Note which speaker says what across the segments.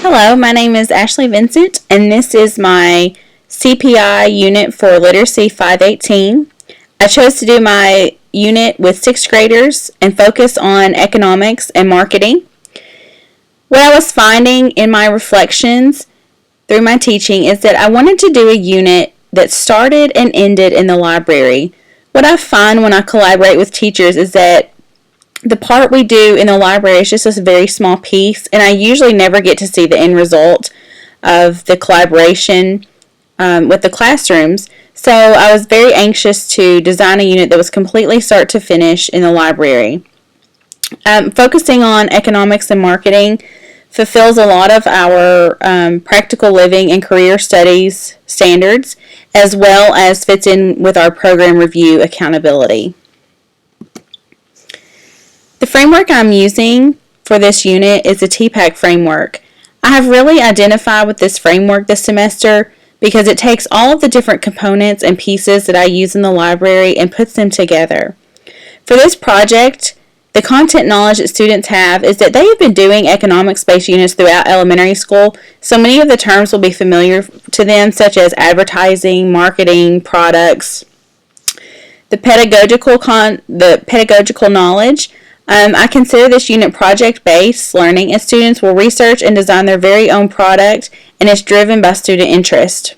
Speaker 1: Hello, my name is Ashley Vincent, and this is my CPI unit for Literacy 518. I chose to do my unit with 6th graders and focus on economics and marketing. What I was finding in my reflections through my teaching is that I wanted to do a unit that started and ended in the library. What I find when I collaborate with teachers is that the part we do in the library is just a very small piece, and I usually never get to see the end result of the collaboration with the classrooms. So I was very anxious to design a unit that was completely start to finish in the library. Focusing on economics and marketing fulfills a lot of our practical living and career studies standards, as well as fits in with our program review accountability. The framework I'm using for this unit is the TPAC framework. I have really identified with this framework this semester because it takes all of the different components and pieces that I use in the library and puts them together. For this project, the content knowledge that students have is that they have been doing economics-based units throughout elementary school, so many of the terms will be familiar to them, such as advertising, marketing, products. The pedagogical knowledge. I consider this unit project-based learning, as students will research and design their very own product, and is driven by student interest.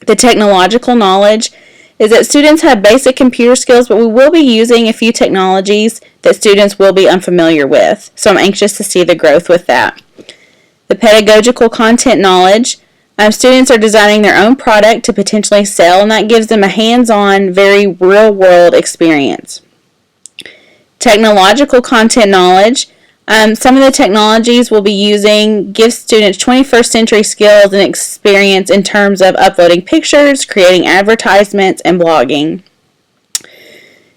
Speaker 1: The technological knowledge is that students have basic computer skills, but we will be using a few technologies that students will be unfamiliar with, so I'm anxious to see the growth with that. The pedagogical content knowledge, students are designing their own product to potentially sell, and that gives them a hands-on, very real-world experience. Technological content knowledge. Some of the technologies we'll be using give students 21st century skills and experience in terms of uploading pictures, creating advertisements, and blogging.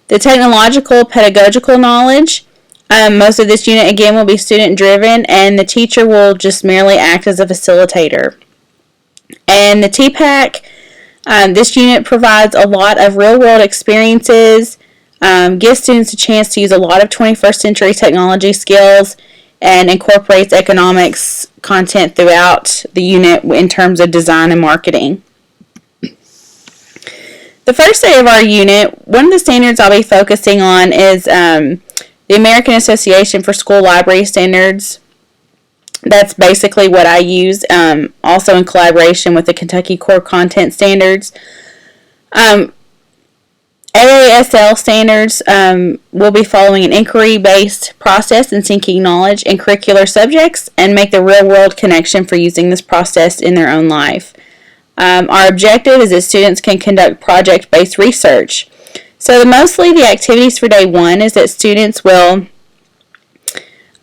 Speaker 1: The technological pedagogical knowledge. Most of this unit, again, will be student driven, and the teacher will just merely act as a facilitator. And the TPAC, this unit provides a lot of real-world experiences, gives students a chance to use a lot of 21st century technology skills, and incorporates economics content throughout the unit in terms of design and marketing. The first day of our unit, one of the standards I'll be focusing on is the American Association for School Library Standards. That's basically what I use, also in collaboration with the Kentucky Core Content Standards. AASL standards will be following an inquiry-based process in seeking knowledge in curricular subjects and make the real-world connection for using this process in their own life. Our objective is that students can conduct project-based research. So mostly the activities for day one is that students will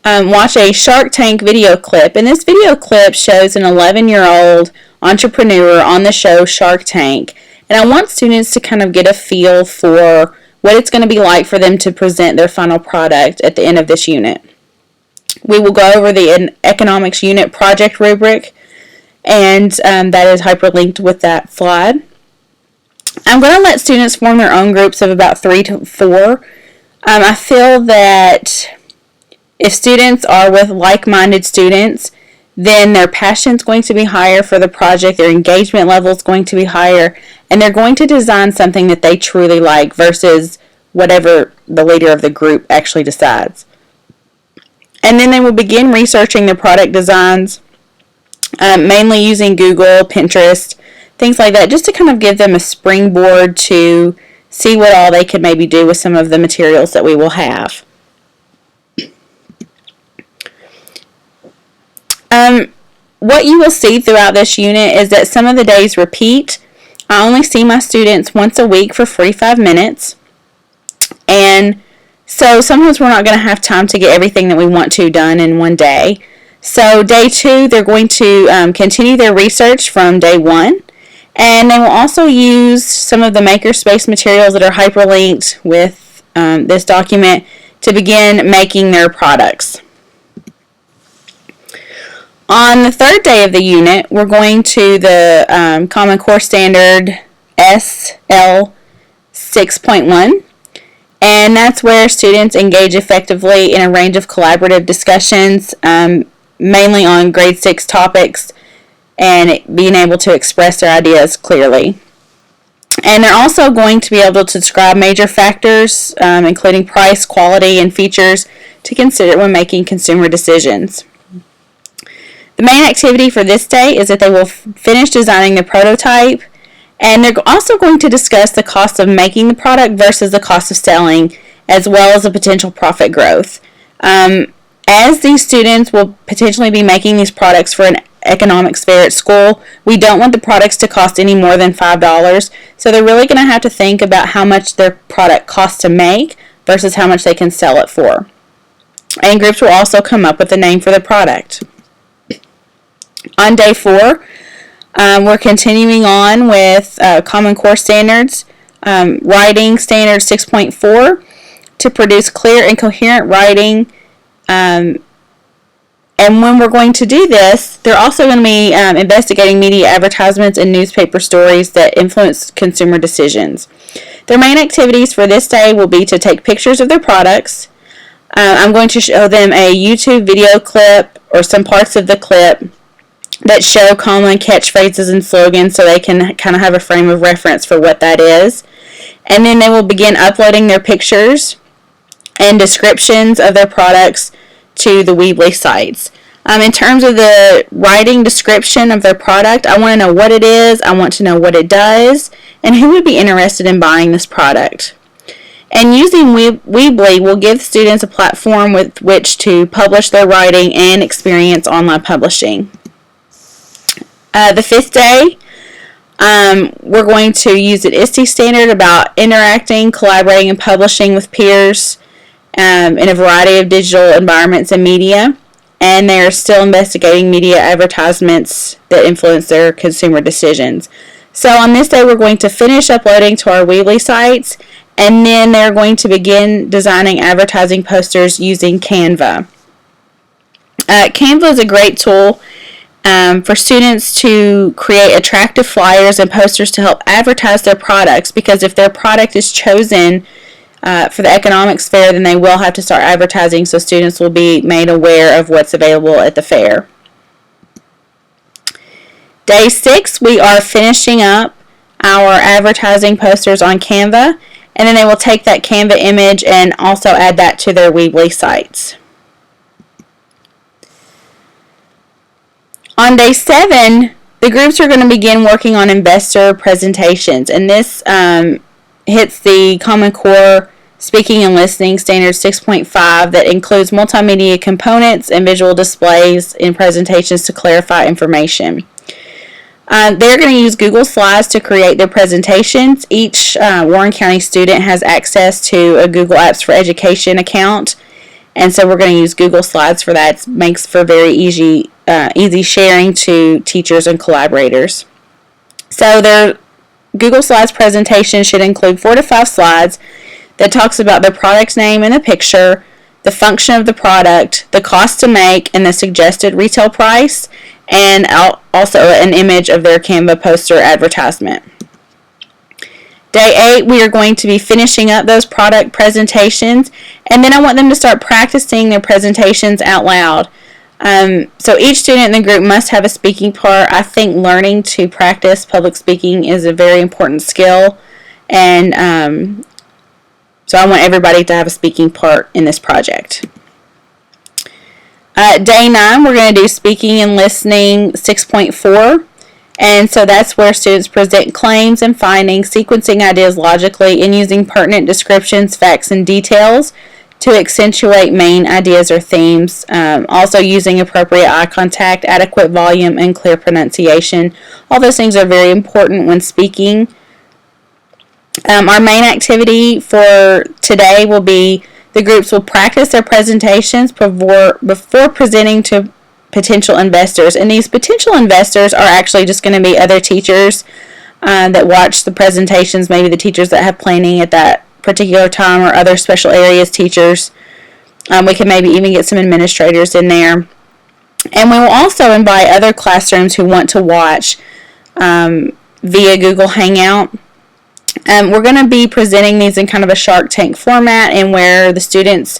Speaker 1: watch a Shark Tank video clip, and this video clip shows an 11-year-old entrepreneur on the show Shark Tank. And I want students to kind of get a feel for what it's going to be like for them to present their final product at the end of this unit. We will go over the economics unit project rubric, and that is hyperlinked with that slide. I'm going to let students form their own groups of about 3 to 4. I feel that if students are with like-minded students, then their passion is going to be higher for the project, their engagement level is going to be higher, and they're going to design something that they truly like versus whatever the leader of the group actually decides. And then they will begin researching their product designs, mainly using Google, Pinterest, things like that, just to kind of give them a springboard to see what all they could maybe do with some of the materials that we will have. What you will see throughout this unit is that some of the days repeat. I only see my students once a week for 45 minutes, and so sometimes we're not going to have time to get everything that we want to done in one day. So day 2, they're going to continue their research from day 1, and they will also use some of the makerspace materials that are hyperlinked with this document to begin making their products. On the 3rd day of the unit, we're going to the Common Core Standard SL 6.1, and that's where students engage effectively in a range of collaborative discussions mainly on grade 6 topics and being able to express their ideas clearly. And they're also going to be able to describe major factors, including price, quality, and features to consider when making consumer decisions. The main activity for this day is that they will finish designing the prototype, and they're also going to discuss the cost of making the product versus the cost of selling, as well as the potential profit growth. As these students will potentially be making these products for an economics fair at school, we don't want the products to cost any more than $5, so they're really going to have to think about how much their product costs to make versus how much they can sell it for. And groups will also come up with a name for the product. On day 4, we're continuing on with Common Core Standards, Writing Standard 6.4 to produce clear and coherent writing. And when we're going to do this, they're also going to be investigating media advertisements and newspaper stories that influence consumer decisions. Their main activities for this day will be to take pictures of their products. I'm going to show them a YouTube video clip or some parts of the clip that show common catchphrases and slogans so they can kind of have a frame of reference for what that is. And then they will begin uploading their pictures and descriptions of their products to the Weebly sites. In terms of the writing description of their product, I want to know what it is, I want to know what it does, and who would be interested in buying this product. And using Weebly will give students a platform with which to publish their writing and experience online publishing. The 5th day, we're going to use an ISTE standard about interacting, collaborating, and publishing with peers in a variety of digital environments and media, and they're still investigating media advertisements that influence their consumer decisions. So on this day, we're going to finish uploading to our Weebly sites, and then they're going to begin designing advertising posters using Canva. Canva is a great tool for students to create attractive flyers and posters to help advertise their products, because if their product is chosen for the economics fair, then they will have to start advertising, so students will be made aware of what's available at the fair. Day 6, we are finishing up our advertising posters on Canva, and then they will take that Canva image and also add that to their Weebly sites. On day 7, the groups are going to begin working on investor presentations, and this hits the Common Core Speaking and Listening Standard 6.5 that includes multimedia components and visual displays in presentations to clarify information. They're going to use Google Slides to create their presentations. Each Warren County student has access to a Google Apps for Education account, and so we're going to use Google Slides for that. It makes for very easy sharing to teachers and collaborators. So their Google Slides presentation should include 4 to 5 slides that talks about their product's name in the picture, the function of the product, the cost to make, and the suggested retail price, and also an image of their Canva poster advertisement. Day 8, we are going to be finishing up those product presentations, and then I want them to start practicing their presentations out loud. So each student in the group must have a speaking part. I think learning to practice public speaking is a very important skill, and so I want everybody to have a speaking part in this project. Day 9, we're going to do Speaking and Listening 6.4, and so that's where students present claims and findings, sequencing ideas logically, and using pertinent descriptions, facts, and details to accentuate main ideas or themes. Also using appropriate eye contact, adequate volume, and clear pronunciation. All those things are very important when speaking. Our main activity for today will be the groups will practice their presentations before presenting to potential investors. And these potential investors are actually just going to be other teachers that watch the presentations, maybe the teachers that have planning at that particular time or other special areas teachers. We can maybe even get some administrators in there. And we will also invite other classrooms who want to watch via Google Hangout. We're going to be presenting these in kind of a Shark Tank format, and where the students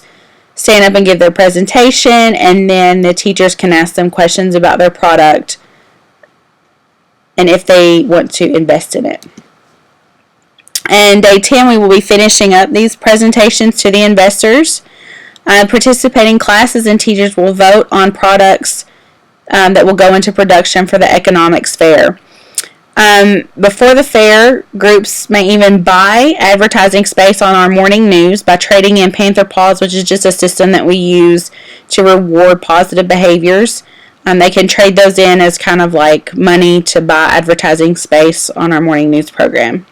Speaker 1: stand up and give their presentation, and then the teachers can ask them questions about their product and if they want to invest in it. And day 10, we will be finishing up these presentations to the investors. Participating classes and teachers will vote on products that will go into production for the economics fair. Before the fair, groups may even buy advertising space on our morning news by trading in Panther Paws, which is just a system that we use to reward positive behaviors. They can trade those in as kind of like money to buy advertising space on our morning news program.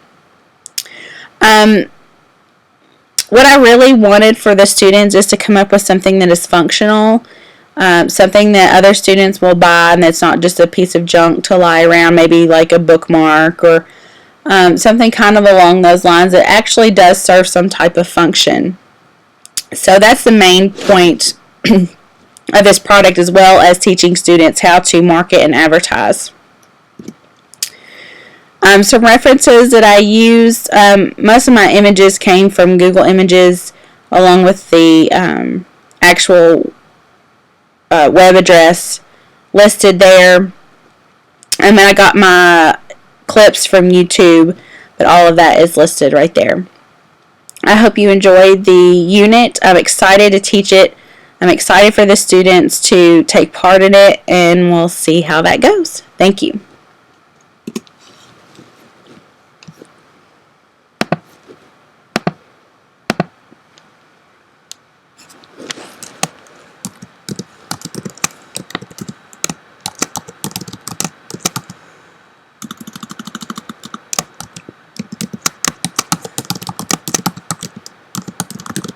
Speaker 1: What I really wanted for the students is to come up with something that is functional, something that other students will buy and that's not just a piece of junk to lie around, maybe like a bookmark or something kind of along those lines that actually does serve some type of function. So that's the main point of this product, as well as teaching students how to market and advertise. Some references that I used, most of my images came from Google Images along with the actual web address listed there. And then I got my clips from YouTube, but all of that is listed right there. I hope you enjoyed the unit. I'm excited to teach it. I'm excited for the students to take part in it, and we'll see how that goes. Thank you.